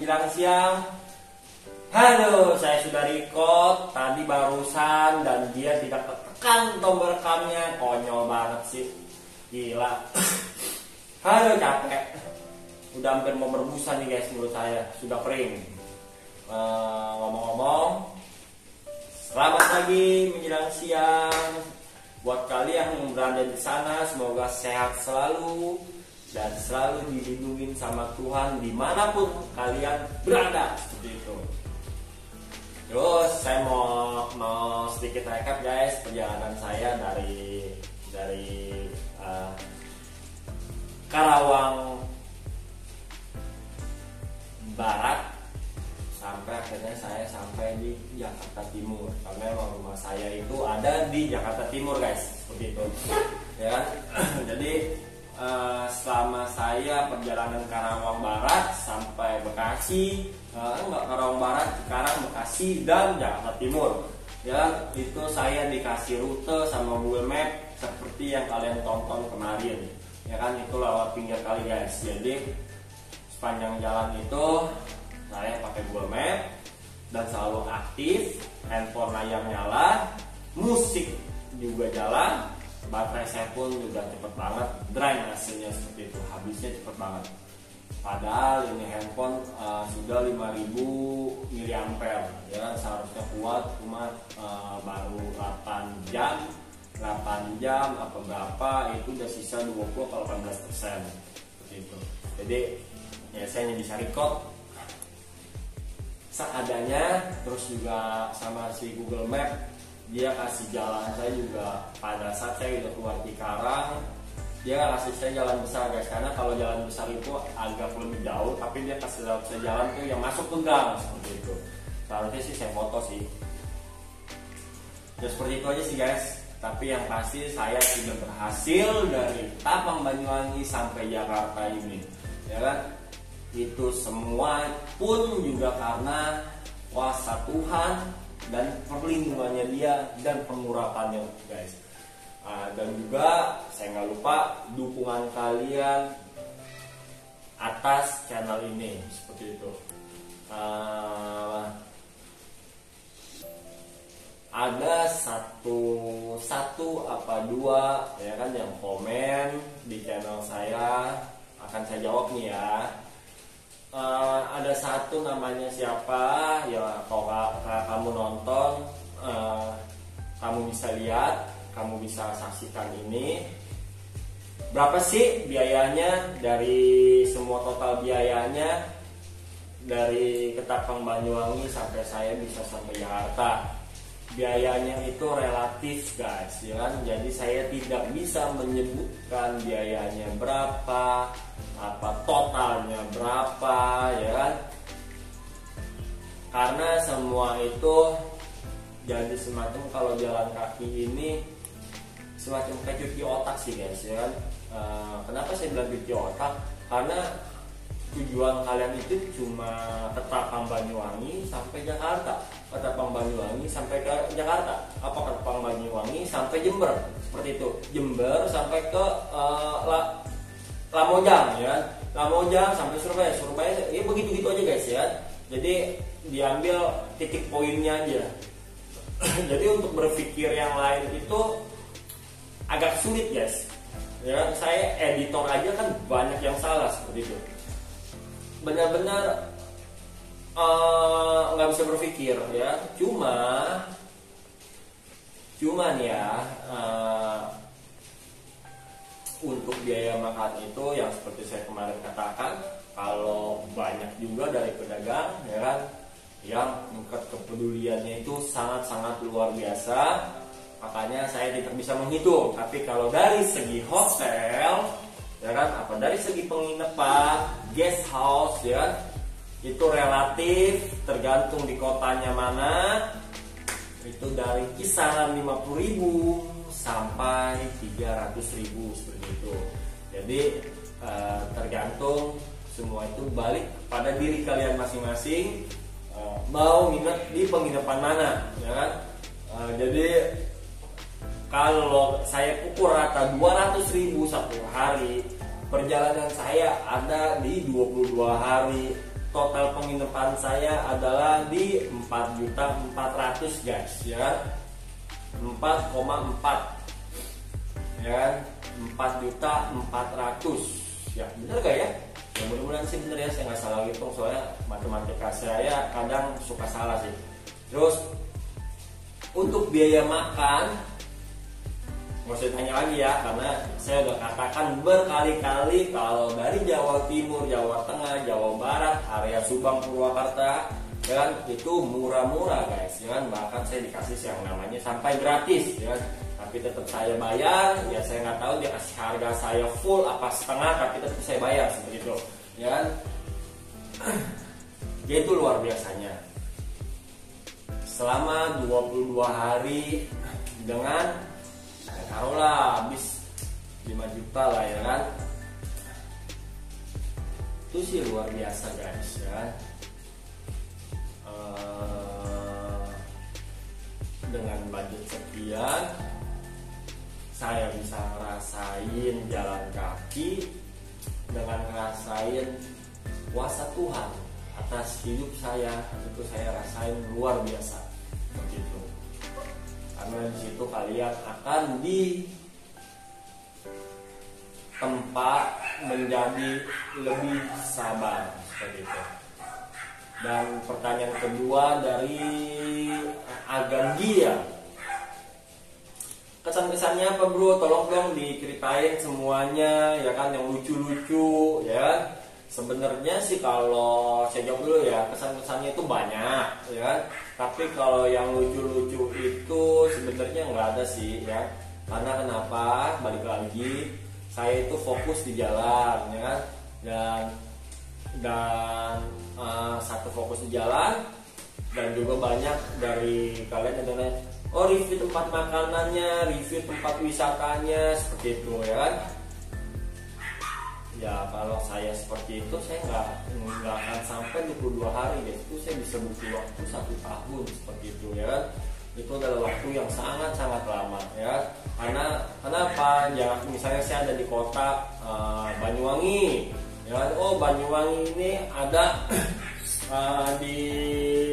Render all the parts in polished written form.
menjelang siang. Halo, saya sudah record tadi barusan dan dia tidak tekan tombol rekamnya. Konyol banget sih, gila. Halo, capek. Udah hampir mau berbusa nih guys, menurut saya sudah kering. Ngomong-ngomong, selamat pagi menjelang siang. Buat kalian yang berada di sana, semoga sehat selalu dan selalu dilindungi sama Tuhan dimanapun kalian berada, seperti itu. Terus saya mau sedikit recap guys perjalanan saya dari Karawang Barat sampai akhirnya saya sampai di Jakarta Timur, karena memang rumah saya itu ada di Jakarta Timur guys, seperti itu ya. Jadi selama saya perjalanan Karawang Barat sampai Bekasi, enggak, Karawang Barat, Cikarang, Bekasi dan Jakarta Timur ya, itu saya dikasih rute sama Google Map seperti yang kalian tonton kemarin ya kan, itu lewat pinggir kali guys. Jadi sepanjang jalan itu saya pakai Google Map dan selalu aktif, handphone layar nyala, musik juga jalan, baterai saya pun juga cepet banget drain hasilnya, seperti itu, habisnya cepet banget. Padahal ini handphone sudah 5000 mAh ya, seharusnya kuat, cuma baru 8 jam apa berapa itu udah sisa 20-18%, seperti itu. Jadi ya saya hanya bisa record seadanya, terus juga sama si Google Map dia kasih jalan saya juga pada saat saya udah keluar Cikarang, dia kasih saya jalan besar guys, karena kalau jalan besar itu agak lebih jauh, tapi dia kasih saya jalan tuh yang masuk ke gang, seperti itu. Seharusnya sih saya foto sih ya, seperti itu aja sih guys. Tapi yang pasti saya sudah berhasil dari Tapang Banyuwangi sampai Jakarta ini ya kan. Itu semua pun juga karena kuasa Tuhan dan perlindungannya dia dan pengurapannya guys. Dan juga saya nggak lupa dukungan kalian atas channel ini, seperti itu. Ada satu apa dua ya kan yang komen di channel saya, akan saya jawab nih ya. Ada satu namanya siapa ya, kalau kamu nonton kamu bisa lihat, kamu bisa saksikan ini berapa sih biayanya, dari semua total biayanya dari Ketapang Banyuwangi sampai saya bisa sampai Jakarta. Biayanya itu relatif guys ya kan, jadi saya tidak bisa menyebutkan biayanya berapa, apa totalnya berapa ya kan, karena semua itu jadi semacam, kalau jalan kaki ini semacam kayak cuci otak sih guys ya kan. Kenapa saya bilang cuci otak, karena tujuan kalian itu cuma Ketapang Banyuwangi sampai Jakarta, Ketapang Banyuwangi sampai ke Jakarta, apa Ketapang Banyuwangi sampai Jember, seperti itu, Jember sampai ke Lamojang ya, Lamojang sampai Surabaya ya, begitu-gitu aja guys ya. Jadi diambil titik poinnya aja. Jadi untuk berpikir yang lain itu agak sulit guys ya, saya editor aja kan banyak yang salah, seperti itu. Benar-benar nggak bisa berpikir ya. Cuman ya untuk biaya makan itu yang seperti saya kemarin katakan, kalau banyak juga dari pedagang ya kan, yang tingkat kepeduliannya itu sangat-sangat luar biasa, makanya saya tidak bisa menghitung. Tapi kalau dari segi hotel ya kan, apa dari segi penginapan, guest house ya, itu relatif tergantung di kotanya mana, itu dari kisaran 50.000 sampai 300.000, seperti itu. Jadi tergantung, semua itu balik pada diri kalian masing-masing, mau nginep di penginapan mana ya kan. Jadi kalau saya pukul rata 200.000 satu hari, perjalanan saya ada di 22 hari total penginapan saya adalah di 4.400.000 guys ya, 4,4 ya, 4.400.000 ya, bener gak ya? Ya mudah-mudahan sih bener ya, saya nggak salah hitung soalnya matematika saya kadang suka salah sih. Terus untuk biaya makan nggak usah ditanya lagi ya, karena saya udah katakan berkali-kali kalau dari Jawa Timur, Jawa Tengah, Jawa Barat, area Subang, Purwakarta ya kan, itu murah-murah guys ya kan, bahkan saya dikasih yang namanya sampai gratis ya kan. Tapi tetap saya bayar, ya saya nggak tahu dia kasih harga saya full apa setengah, tapi tetap saya bayar seperti itu ya kan. Dia itu luar biasanya selama 22 hari dengan taruhlah habis 5 juta lah ya kan, itu sih luar biasa guys ya. Dengan budget sekian saya bisa ngerasain jalan kaki, dengan ngerasain kuasa Tuhan atas hidup saya, itu saya rasain luar biasa begitu. Karena di situ kalian akan ditempa menjadi lebih sabar seperti itu. Dan pertanyaan kedua dari Agandia, kesan-kesannya apa bro? Tolong dong diceritain semuanya ya kan, yang lucu-lucu ya. Sebenarnya sih kalau saya jawab dulu ya, kesan-kesannya itu banyak ya kan. Tapi kalau yang lucu-lucu itu sebenarnya nggak ada sih ya. Karena kenapa? Balik lagi, saya itu fokus di jalan ya kan. Dan satu fokus di jalan, dan juga banyak dari kalian yang nanya, oh review tempat makanannya, review tempat wisatanya seperti itu ya kan. Ya kalau saya seperti itu, saya nggak akan sampai 22 hari guys, itu saya bisa butuh waktu 1 tahun seperti itu ya kan. Itu adalah waktu yang sangat-sangat lama ya. Karena kenapa? Ya misalnya saya ada di kota Banyuwangi ya kan? Oh Banyuwangi ini ada di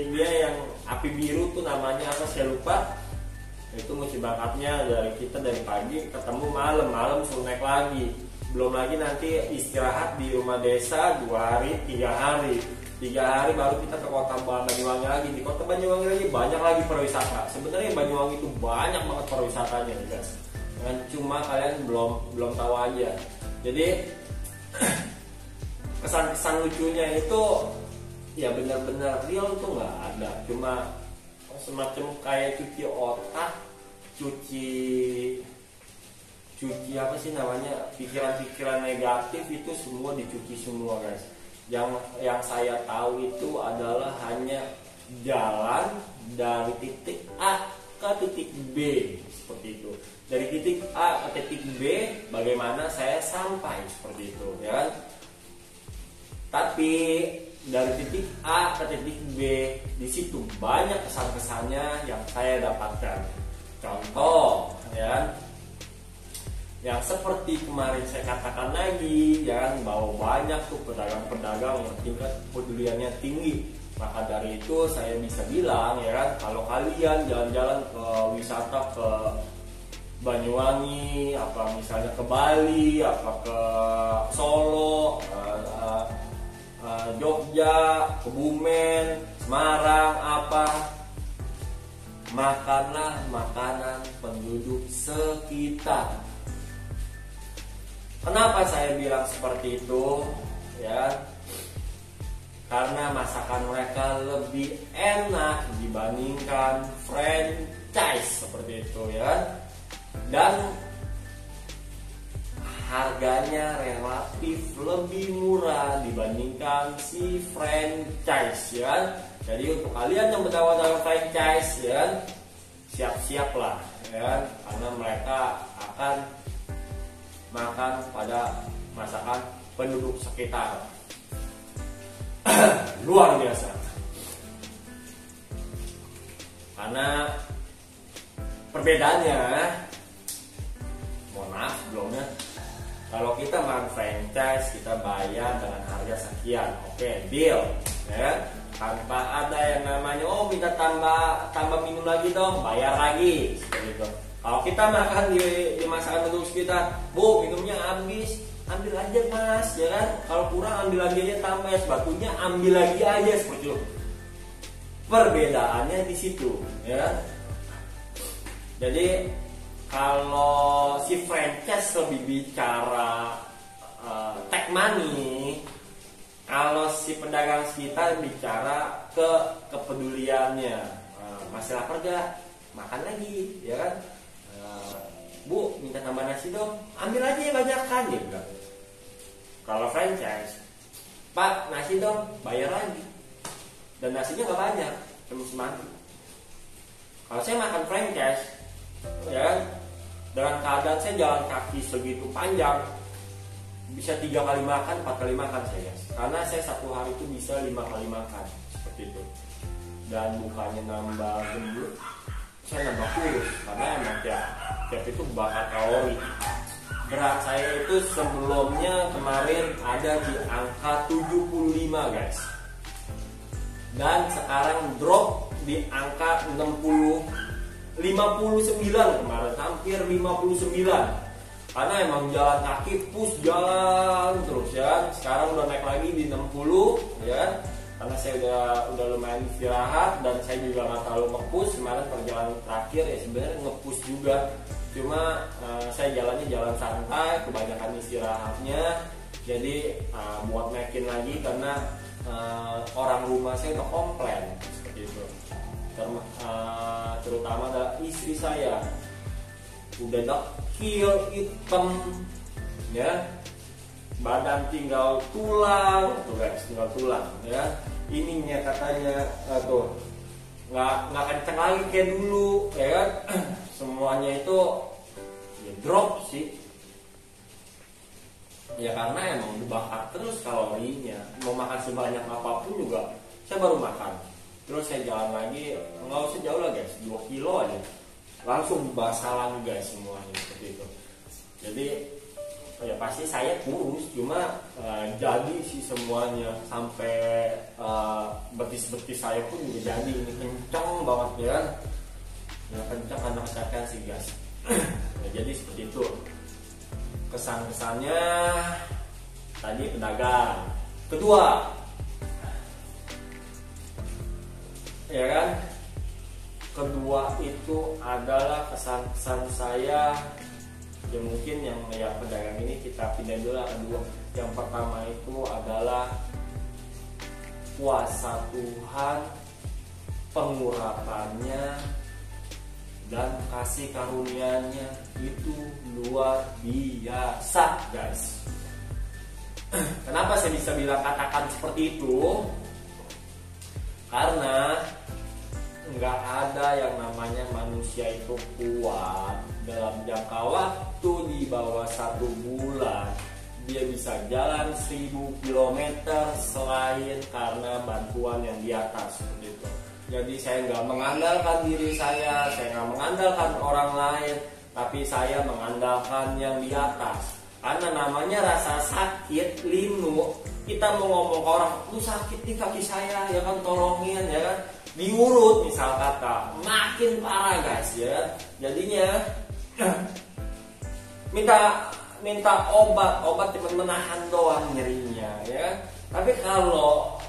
dia yang api biru tuh namanya apa saya lupa. Itu mesti bakatnya dari kita dari pagi ketemu malam suruh naik lagi. Belum lagi nanti istirahat di rumah desa 2 hari 3 hari 3 hari baru kita ke kota Banyuwangi lagi. Di kota Banyuwangi lagi banyak lagi pariwisata. Sebenarnya Banyuwangi itu banyak banget pariwisatanya guys. Dan cuma kalian belum tahu aja. Jadi kesan-kesan lucunya itu ya benar-benar real tuh nggak ada. Cuma semacam kayak cuci otak, cuci apa sih namanya, pikiran-pikiran negatif itu semua dicuci semua guys. Yang saya tahu itu adalah hanya jalan dari titik A ke titik B seperti itu. Dari titik A ke titik B bagaimana saya sampai seperti itu ya kan. Tapi dari titik A ke titik B di situ banyak kesan-kesannya yang saya dapatkan. Contoh ya, yang seperti kemarin saya katakan lagi ya, bahwa banyak tuh pedagang-pedagang yang tingkat peduliannya tinggi. Maka dari itu saya bisa bilang ya kan, kalau kalian jalan-jalan ke wisata ke Banyuwangi, apa misalnya ke Bali, apa ke Solo, Jogja, Kebumen, Semarang, apa, makanlah makanan penduduk sekitar. Kenapa saya bilang seperti itu? Ya, karena masakan mereka lebih enak dibandingkan franchise seperti itu ya. Dan harganya relatif lebih murah dibandingkan si franchise ya. Jadi untuk kalian yang berdakwah dalam franchise ya, siap-siap lah ya, karena mereka akan makan pada masakan penduduk sekitar. Luar biasa. Karena perbedaannya, mohon maaf sebelumnya, kalau kita makan franchise kita bayar dengan harga sekian, oke, deal. ya, tanpa ada yang namanya minta tambah minum lagi dong, bayar lagi seperti itu. Kalau kita makan di masakan noodles kita, Bu, minumnya habis, ambil aja Mas, ya kan? Kalau kurang ambil lagi aja, tambah es batunya ambil lagi aja, seperti itu. Perbedaannya di situ, ya. Jadi kalau si franchise lebih bicara take money, kalau si pedagang kita bicara kepeduliannya. Masih lapar gak? Makan lagi, ya kan? Bu, minta tambah nasi dong, ambil aja ya banyak kan, dia bilang. Kalau franchise, Pak, nasi dong, bayar lagi. Dan nasinya gak banyak, cuma semangkuk. Kalau saya makan franchise, ya kan, dengan keadaan saya jalan kaki segitu panjang, bisa 3 kali makan, 4 kali makan saya. Karena saya satu hari itu bisa 5 kali makan, seperti itu. Dan bukannya nambah gendut, saya nambah kurus, karena emang tiap itu bakar kalori. Berat saya itu sebelumnya kemarin ada di angka 75 guys, dan sekarang drop di angka 59 kemarin, hampir 59. Karena emang jalan kaki, jalan terus ya. Sekarang udah naik lagi di 60 ya. Karena saya udah lumayan istirahat dan saya juga nggak terlalu nge-push. Kemarin perjalanan terakhir ya sebenarnya nge-push juga, cuma saya jalannya jalan santai, kebanyakan istirahatnya. Jadi buat naikin lagi karena orang rumah saya udah komplain seperti itu. Terutama adalah istri saya udah dekil, hitam, ya, badan tinggal tulang, tuh guys, tinggal tulang, ya. Ininya katanya tuh nggak kenceng lagi kayak dulu, ya kan? Semuanya itu ya drop sih, ya karena emang dibakar terus kalorinya. Mau makan sebanyak apapun juga, saya baru makan, terus saya jalan lagi, nggak usah jauh lah guys, 2 kilo aja, langsung basah lagi guys semuanya seperti itu. Jadi ya pasti saya kurus, cuma jadi sih semuanya sampai betis-betis saya pun juga jadi, ini kencang banget ya, kencang karena kecapean sih guys. Ya, jadi seperti itu kesan-kesannya tadi pedagang. Kedua, ya kan, kedua itu adalah kesan-kesan saya. Ya mungkin yang pedagang ini kita pindah dulu kedua. Yang pertama itu adalah kuasa Tuhan, pengurapannya dan kasih karunia-Nya itu luar biasa guys. Kenapa saya bisa bilang katakan seperti itu? Karena nggak ada yang namanya manusia itu kuat dalam jangka waktu di bawah 1 bulan dia bisa jalan 1000 km selain karena bantuan yang di atas seperti itu. Jadi saya nggak mengandalkan diri saya nggak mengandalkan orang lain, tapi saya mengandalkan yang di atas. Karena namanya rasa sakit, linu, kita mau ngomong ke orang, lu sakit di kaki saya, ya kan, tolongin, ya kan, diurut misal kata, makin parah guys ya. Jadinya minta obat cuma menahan doang nyerinya ya. Tapi kalau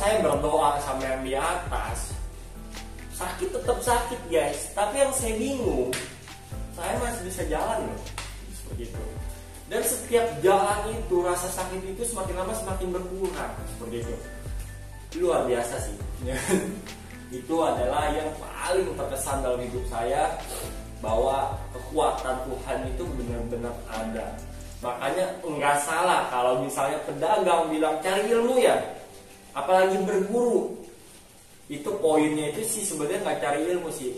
saya berdoa sama yang di atas, sakit tetap sakit guys. Tapi yang saya bingung, saya masih bisa jalan loh, seperti itu. Dan setiap jalan itu rasa sakit itu semakin lama semakin berkurang, seperti itu. Luar biasa sih. Itu adalah yang paling terkesan dalam hidup saya, bahwa kekuatan Tuhan itu benar-benar ada. Makanya enggak salah kalau misalnya pedagang bilang cari ilmu ya, apalagi berguru. Itu poinnya itu sih sebenarnya nggak cari ilmu sih.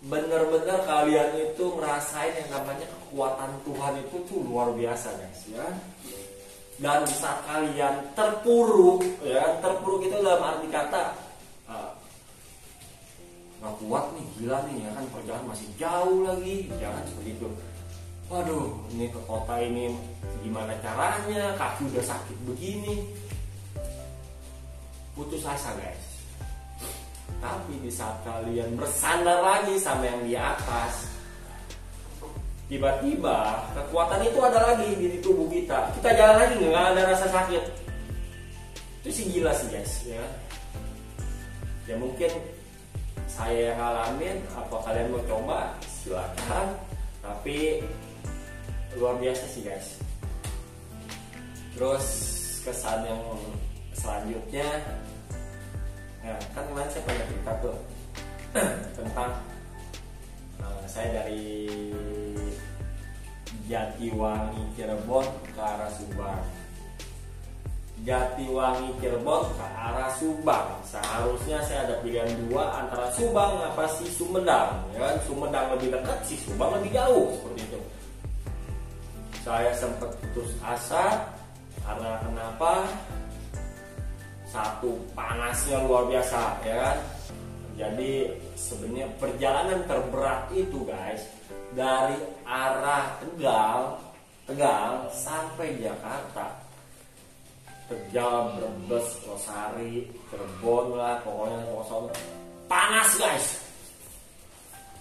Benar-benar kalian itu ngerasain yang namanya kekuatan Tuhan itu tuh luar biasa guys ya. Dan saat kalian terpuruk ya, terpuruk itu dalam arti kata nggak kuat nih, gila nih ya kan, perjalanan masih jauh lagi, jangan seperti itu. Waduh, ini ke kota ini gimana caranya, kaki udah sakit begini. putus asa guys. Tapi di saat kalian bersandar lagi sama yang di atas, tiba-tiba kekuatan itu ada lagi di tubuh kita. Kita jalan lagi nggak ada rasa sakit. Itu sih gila sih guys, ya. Ya mungkin saya yang ngalamin, apa kalian mau coba silakan. Tapi luar biasa sih guys. Terus kesan yang selanjutnya, nah, kan kemarin saya pernah cerita tuh tentang saya dari Jatiwangi Cirebon ke arah Subang. Jatiwangi Cirebon ke arah Subang. Seharusnya saya ada pilihan dua antara Subang apa si Sumedang, ya kan? Sumedang lebih dekat, si Subang lebih jauh, seperti itu. Saya sempat putus asa karena kenapa? Satu, panasnya luar biasa, ya kan? Jadi sebenarnya perjalanan terberat itu guys, dari arah Tegal sampai Jakarta, Tegal, Brebes, Losari, Cirebon lah, pokoknya kosong, panas guys,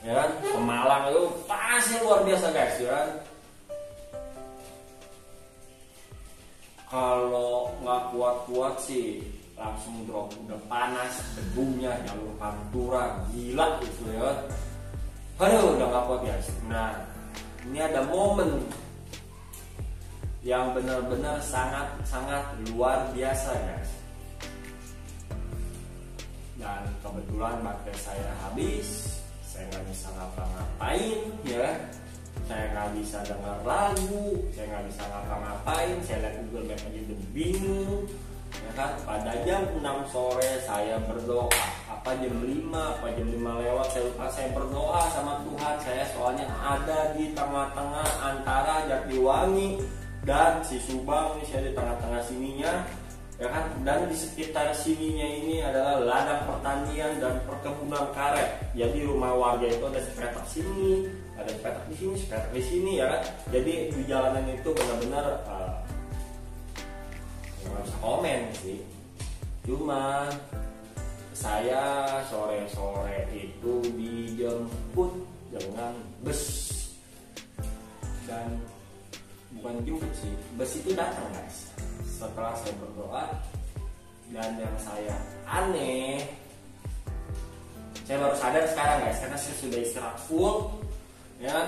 ya kan? Pemalang itu panasnya luar biasa guys, ya kan? Kalau nggak kuat-kuat sih langsung drop, udah panas, debunya, jalur pantura, gila gitu ya. Aduh, udah nggak kuat guys. Nah, ini ada momen yang benar-benar sangat luar biasa guys. Dan kebetulan baterai saya habis, saya nggak bisa ngapa-ngapain, ya. Saya nggak bisa dengar lagu, saya nggak bisa ngapa-ngapain, saya lihat Google Map aja udah bingung, ya kan? Pada jam 6 sore saya berdoa, apa jam 5 lewat, saya lupa, saya berdoa sama Tuhan. Saya soalnya ada di tengah-tengah antara Jatiwangi dan si Subang, ini saya di tengah-tengah sininya, ya kan? Dan di sekitar sininya ini adalah ladang pertanian dan perkebunan karet. Jadi rumah warga itu ada sepetak sini, ada sepetak di sini, sepetak di sini, ya kan? Jadi di jalanan itu benar-benar nggak bisa komen sih. Cuma saya sore-sore itu dijemput dengan bus, dan bukan jemput sih, bus itu datang guys setelah saya berdoa. Dan yang saya aneh, saya baru sadar sekarang guys, karena saya sudah istirahat full, ya.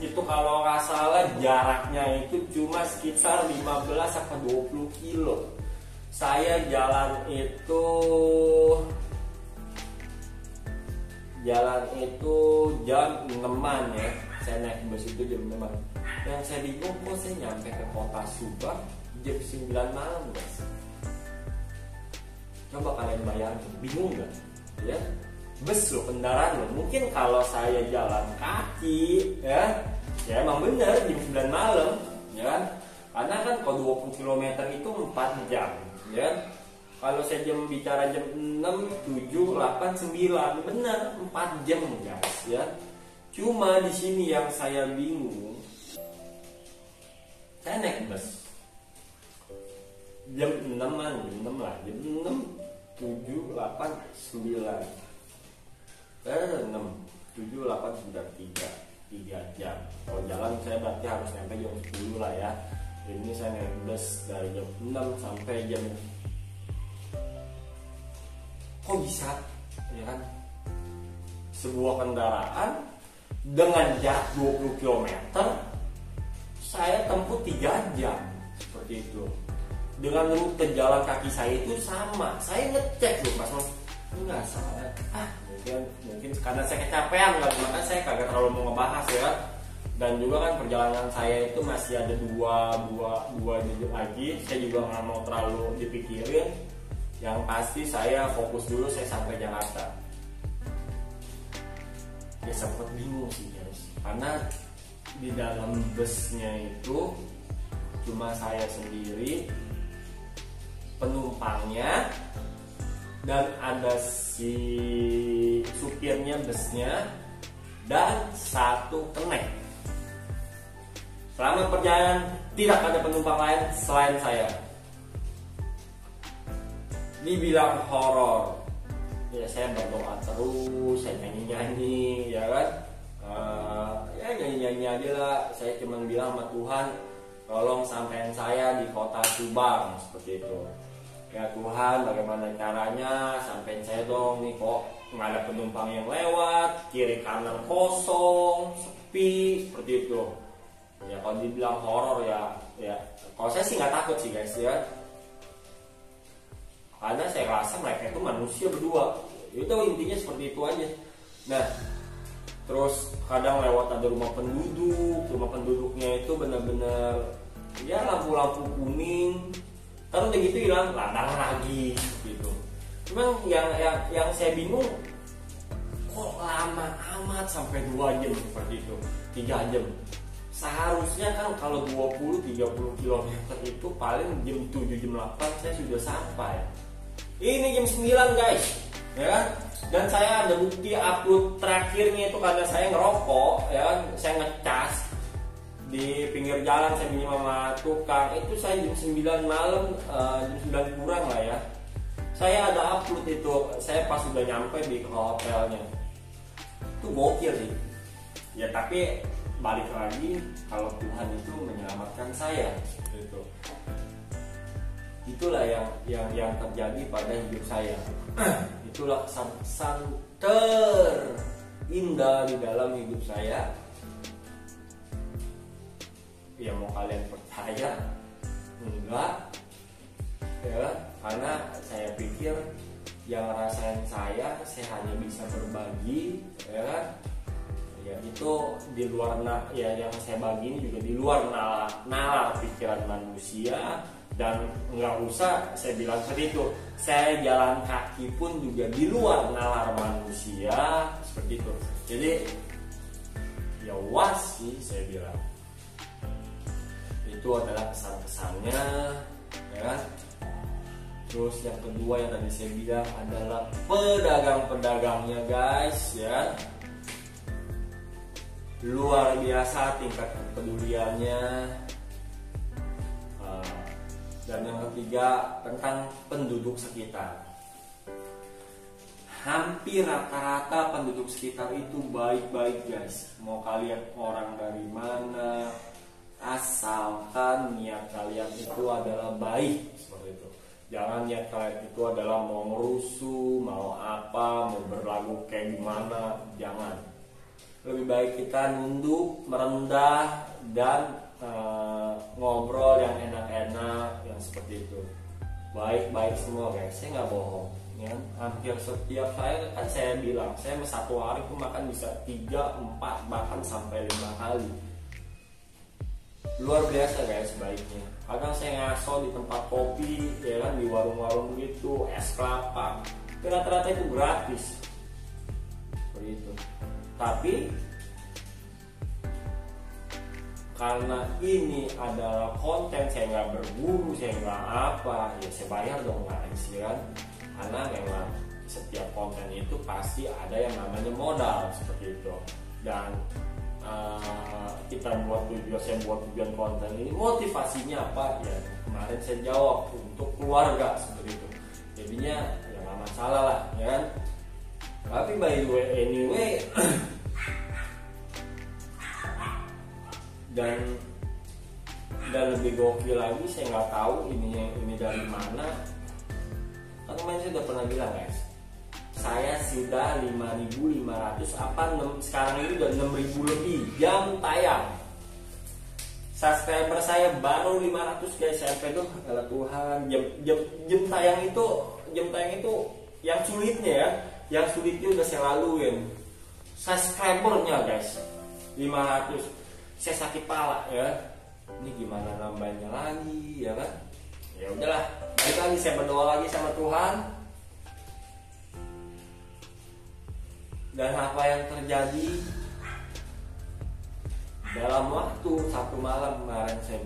Itu kalau nggak salah jaraknya itu cuma sekitar 15 sampai 20 kilo. Saya jalan itu jam 6-an ya. Saya naik bus itu jam 6-an. Yang saya bingung, kok saya nyampe ke kota Subang jam 9 malam guys. Coba kalian bayangin, bingung nggak? Ya, bus loh, kendaraan loh. Mungkin kalau saya jalan kaki, ya emang bener jam 9 malam, ya kan? Karena kan kalau 20 km itu 4 jam, ya. Kalau saya bicara jam 6, 7, 8, 9, bener 4 jam guys, ya. Cuma di sini yang saya bingung, saya naik bus jam 6 lah, jam 6, 7, 8, 9, 6, 7, 8, 9, 3 jam. Kalau jalan saya berarti harus sampai jam 10 lah ya. Ini saya naik bus dari jam 6 sampai jam, kok bisa, ya kan? Sebuah kendaraan dengan jarak 20 km saya tempuh 3 jam, seperti itu. Dengan rute jalan kaki saya itu sama. Saya ngecek loh pas enggak salah. Mungkin karena saya kecapean, makanya saya kagak terlalu mau ngebahas ya. Dan juga kan perjalanan saya itu masih ada dua jam lagi. Saya juga nggak mau terlalu dipikirin. Yang pasti saya fokus dulu, saya sampai Jakarta. Ya sempat bingung sih guys, karena di dalam busnya itu cuma saya sendiri, penumpangnya, dan ada si supirnya busnya, dan satu kenek. Selama perjalanan tidak ada penumpang lain selain saya. dibilang horor, ya saya berdoa terus, saya nyanyi ya kan. Ya nyanyi aja lah. Saya cuma bilang sama Tuhan, tolong sampein saya di kota Subang, seperti itu. Ya Tuhan, bagaimana caranya sampein saya dong nih, kok nggak ada penumpang yang lewat, kiri kanan kosong, sepi, seperti itu. Ya kalau dibilang horor ya kalau saya sih nggak takut sih guys ya, karena saya rasa mereka itu manusia berdua. Itu intinya seperti itu aja. Nah, terus kadang lewat ada rumah penduduknya itu benar-benar ya lampu-lampu kuning, terus udah gitu hilang ladang lagi gitu. Cuman yang saya bingung, kok lama amat sampai 2 jam seperti itu, 3 jam. Seharusnya kan kalau 20-30 km itu paling jam 7 jam 8 saya sudah sampai. Ini jam 9 guys, ya kan? Dan saya ada bukti upload terakhirnya itu karena saya ngerokok, ya kan? Saya ngecas di pinggir jalan, saya minjem sama tukang. Itu saya jam 9 malam, jam 9 kurang lah ya. Saya ada upload itu, saya pas udah nyampe di hotelnya. Itu gokil sih. Ya tapi balik lagi, kalau Tuhan itu menyelamatkan saya, gitu. Itulah yang terjadi pada hidup saya. Itulah kesan terindah di dalam hidup saya. Ya mau kalian percaya enggak, ya karena saya pikir yang rasain saya hanya bisa berbagi, ya kan? Ya itu di luar yang saya bagi ini juga di luar nalar pikiran manusia. Dan nggak usah saya bilang seperti itu, saya jalan kaki pun juga di luar nalar manusia, seperti itu. Jadi ya was sih saya bilang. Itu adalah kesan-kesannya, ya kan? Terus yang kedua yang tadi saya bilang adalah pedagang-pedagangnya guys, ya. Luar biasa tingkat kepeduliannya. Dan yang ketiga tentang penduduk sekitar. Hampir rata-rata penduduk sekitar itu baik-baik guys. Mau kalian orang dari mana, asalkan niat kalian itu adalah baik, seperti itu. Jangan niat kalian itu adalah mau ngerusuh, mau apa, mau berlagu kayak gimana, jangan. Lebih baik kita nunduk, merendah, dan ngobrol yang enak-enak, yang seperti itu. Baik-baik semua guys, saya nggak bohong ya. Hampir setiap saya bilang, saya satu hari itu makan bisa 3, 4, bahkan sampai 5 kali. Luar biasa guys baiknya. Kadang saya ngaso di tempat kopi, ya kan, di warung-warung gitu, es kelapa, rata-rata itu gratis, seperti itu. Tapi karena ini adalah konten, saya nggak berburu, saya nggak apa, ya saya bayar dong guys, ya kan? Karena memang setiap konten itu pasti ada yang namanya modal, seperti itu. Dan kita saya buat tujuan konten ini, motivasinya apa? Ya kemarin saya jawab, untuk keluarga, seperti itu. Jadinya ya nggak masalah lah, ya kan? Tapi by the way, anyway. dan lebih gokil lagi, saya nggak tahu ini dari mana. Kan kemarin saya udah pernah bilang guys, saya sudah 5.500 sekarang ini udah 6.000 lebih jam tayang. Subscriber saya baru 500 guys. Sampai tuh kalau Tuhan, jam tayang itu yang sulitnya ya, yang sulitnya udah saya laluin. Subscribernya guys 500. Saya sakit pala ya. Ini gimana nambahnya lagi, ya kan? Ya udahlah, balik lagi, saya berdoa lagi sama Tuhan. Dan apa yang terjadi dalam waktu 1 malam kemarin, saya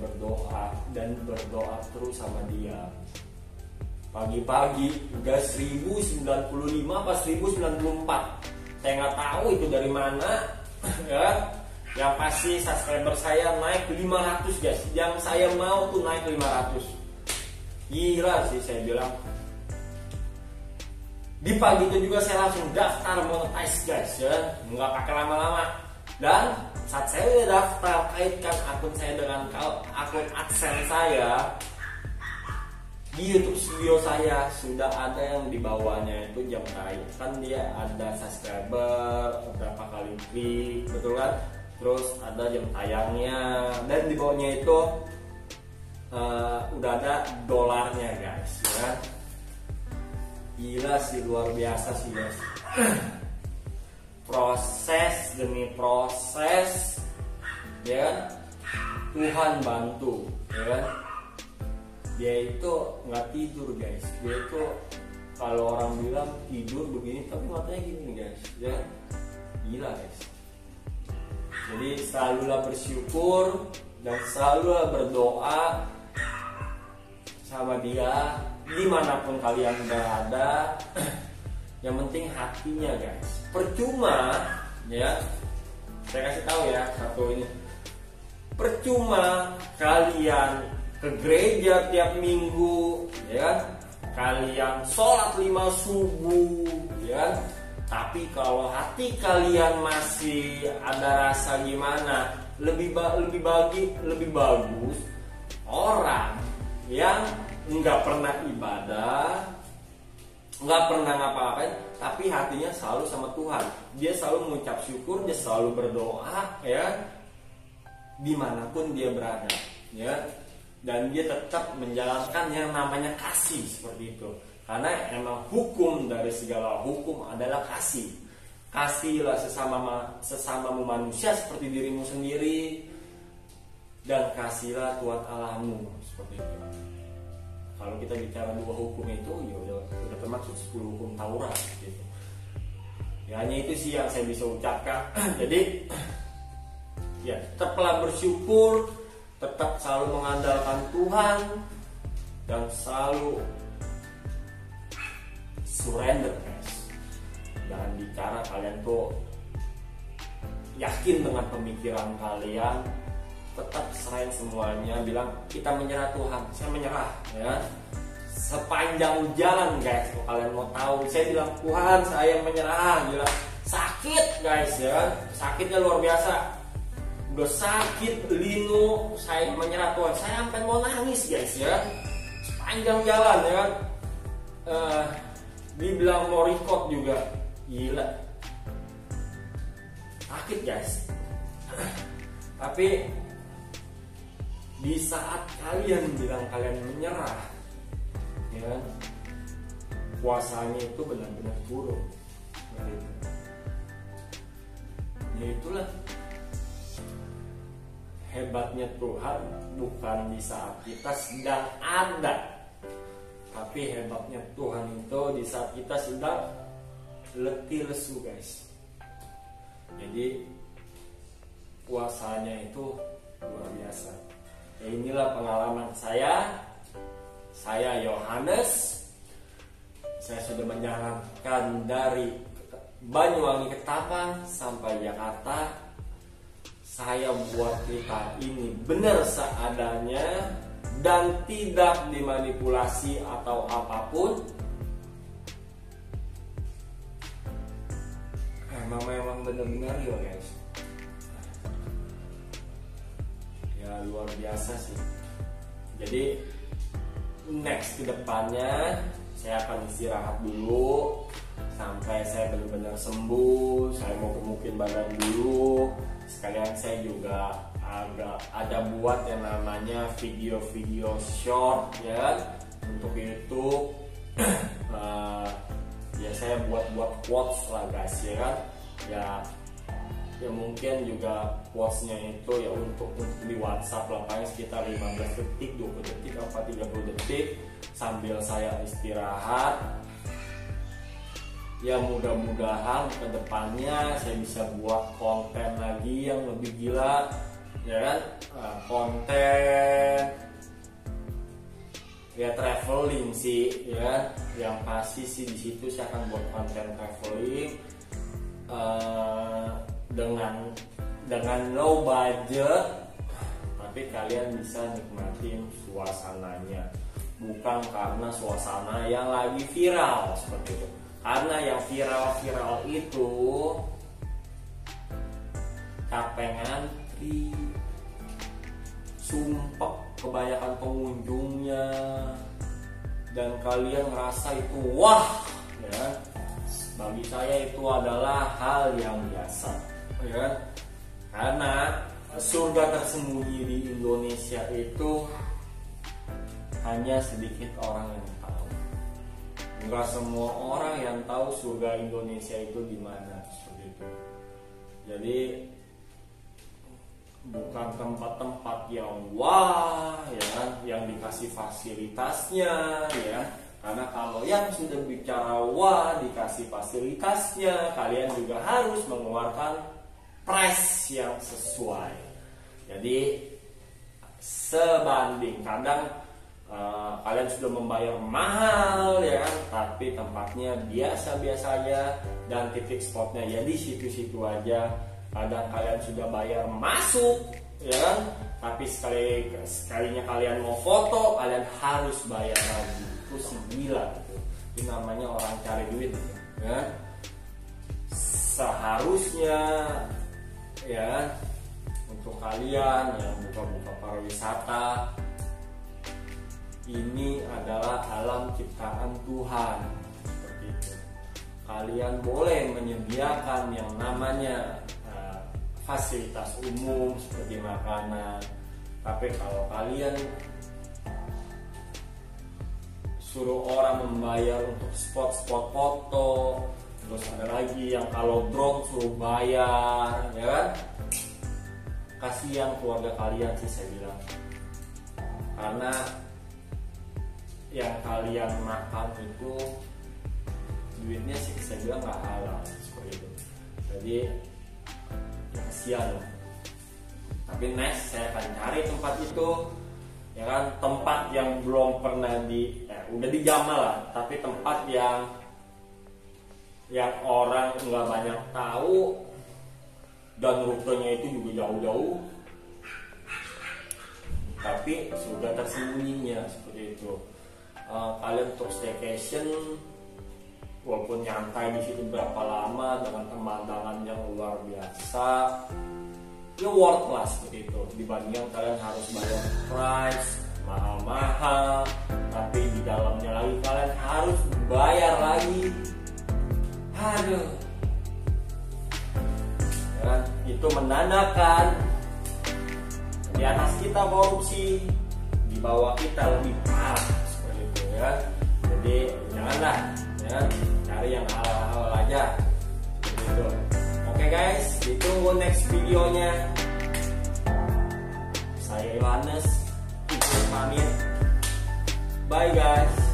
berdoa terus sama dia. Pagi-pagi udah 1095 pas 1094. Saya nggak tahu itu dari mana ya. Yang pasti subscriber saya naik 500 guys. Yang saya mau tuh naik 500. Gila sih saya bilang. Di pagi itu juga saya langsung daftar monetize guys ya, nggak pakai lama-lama. Dan saat saya udah daftar, kaitkan akun saya dengan akun AdSense saya, di YouTube Studio saya sudah ada yang di bawahnya itu jam tayang, kan dia ada subscriber, berapa kali klik, betul kan? Terus ada jam tayangnya, dan di bawahnya itu udah ada dolarnya guys ya. Gila sih, luar biasa sih guys. Proses demi proses ya, Tuhan bantu ya. Dia itu nggak tidur guys, dia itu kalau orang bilang tidur begini tapi matanya gini guys ya. Gila guys. Jadi selalulah bersyukur dan selalulah berdoa sama dia dimanapun kalian berada. Yang penting hatinya guys. Percuma ya, saya kasih tahu ya satu ini, percuma kalian ke gereja tiap minggu ya, kalian sholat 5 subuh ya, tapi kalau hati kalian masih ada rasa gimana, lebih bagus orang yang nggak pernah ibadah, nggak pernah ngapa-ngapain, tapi hatinya selalu sama Tuhan. Dia selalu mengucap syukur, dia selalu berdoa ya, dimanapun dia berada ya, dan dia tetap menjalankan yang namanya kasih seperti itu. Karena emang hukum dari segala hukum adalah kasih. Kasihlah sesamamu manusia seperti dirimu sendiri, dan kasihlah Tuhan Allahmu, seperti itu. Kalau kita bicara 2 hukum itu ya udah termasuk 10 hukum Taurat gitu. Ya hanya itu sih yang saya bisa ucapkan. Jadi ya tetaplah bersyukur, tetap selalu mengandalkan Tuhan, dan selalu surrender guys. Jangan bicara kalian tuh yakin dengan pemikiran kalian, tetap serahin semuanya, bilang kita menyerah Tuhan, saya menyerah ya. Sepanjang jalan guys, kalau kalian mau tahu, saya bilang Tuhan saya menyerah, bilang sakit guys ya, sakitnya luar biasa, udah sakit linu, saya menyerah Tuhan, saya sampai mau nangis guys ya, sepanjang jalan ya kan. Dibilang mau record juga, gila, sakit guys. Tapi di saat kalian bilang kalian menyerah, ya kan, kuasanya itu benar-benar turun. Ya itulah hebatnya Tuhan, bukan di saat kita sedang ada, tapi hebatnya Tuhan itu di saat kita sedang letih lesu guys. Jadi kuasanya itu luar biasa. Ya, inilah pengalaman saya Yohanes. Saya sudah menjalankan dari Banyuwangi Ketapang sampai Jakarta. Saya buat cerita ini benar seadanya dan tidak dimanipulasi atau apapun. Memang benar-benar ya guys. Ya luar biasa sih. Jadi next kedepannya saya akan istirahat dulu sampai saya benar-benar sembuh. Saya mau gemukin badan dulu. Sekalian saya juga agak ada buat yang namanya video-video short ya untuk YouTube. Ya saya buat quotes lah guys ya kan. Ya mungkin juga quotesnya itu ya untuk di WhatsApp lah, paling sekitar 15 detik, 20 detik, apa 30 detik sambil saya istirahat. Ya mudah-mudahan kedepannya saya bisa buat konten lagi yang lebih gila ya kan, konten ya traveling sih ya, yang pasti sih di situ saya akan buat konten traveling dengan low budget, tapi kalian bisa nikmatin suasananya, bukan karena suasana yang lagi viral seperti itu. Karena yang viral-viral itu capek ngantri, sumpah kebanyakan pengunjungnya, dan kalian ngerasa itu wah ya. Bagi saya itu adalah hal yang biasa ya. Karena surga tersembunyi di Indonesia itu hanya sedikit orang yang tahu. Enggak semua orang yang tahu surga Indonesia itu di mana, seperti itu. Jadi bukan tempat-tempat yang wah ya kan, yang dikasih fasilitasnya ya. Karena kalau yang sudah bicara wah dikasih fasilitasnya, kalian juga harus mengeluarkan price yang sesuai. Jadi sebanding kadang kalian sudah membayar mahal ya kan, tapi tempatnya biasa-biasa aja dan titik spotnya ya di situ-situ aja. Kadang kalian sudah bayar masuk ya kan, tapi sekalinya kalian mau foto kalian harus bayar lagi. Itu sih gila gitu. Itu namanya orang cari duit gitu, ya. Seharusnya ya untuk kalian yang buka-buka pariwisata, ini adalah alam ciptaan Tuhan, seperti itu. Kalian boleh menyediakan yang namanya fasilitas umum seperti makanan, tapi kalau kalian suruh orang membayar untuk spot-spot foto, terus ada lagi yang kalau drone suruh bayar, ya kan? Kasihan keluarga kalian sih saya bilang, karena yang kalian makan itu duitnya sih saya bilang nggak halal seperti itu. Jadi ya kasihan loh. Tapi next saya akan cari tempat itu, ya kan, tempat yang belum pernah udah dijamah lah, tapi tempat yang orang nggak banyak tahu dan rutenya itu juga jauh-jauh, tapi sudah tersembunyinya seperti itu. Kalian untuk staycation walaupun nyantai di situ berapa lama dengan pemandangan yang luar biasa, ya worth lah seperti itu, dibandingkan kalian harus bayar price mahal-mahal, tapi di dalamnya lagi kalian harus bayar lagi. Aduh, dan itu menandakan di atas kita korupsi, di bawah kita lebih parah seperti itu ya. Jadi janganlah ya, cari yang halal-halal aja seperti itu. Oke guys, ditunggu next videonya. Saya Yohanes, ikut pamit. Bye guys.